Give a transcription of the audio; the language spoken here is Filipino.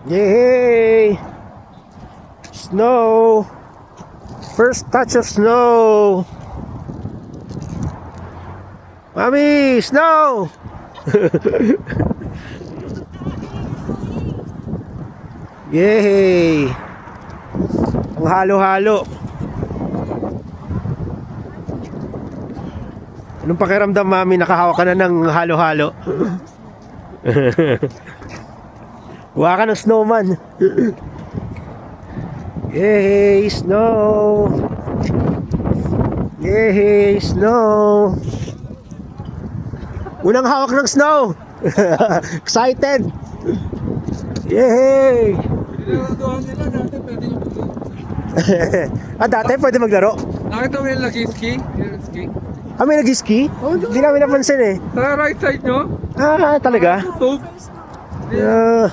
Yay! Snow! First touch of snow! Mami! Snow! Yay! Ang halo-halo. Anong pakiramdam, Mami? Nakahawak ka na ng halo-halo. Huwag ka ng snowman. Yay! Snow! Yay! Snow! Unang hawak ng snow! Excited! Yay! Dati pwede maglaro. Nakita mo yung nag-ski? May nag-ski? Hindi namin napansin eh. Sa right side nyo? Talaga? Tube. Ah,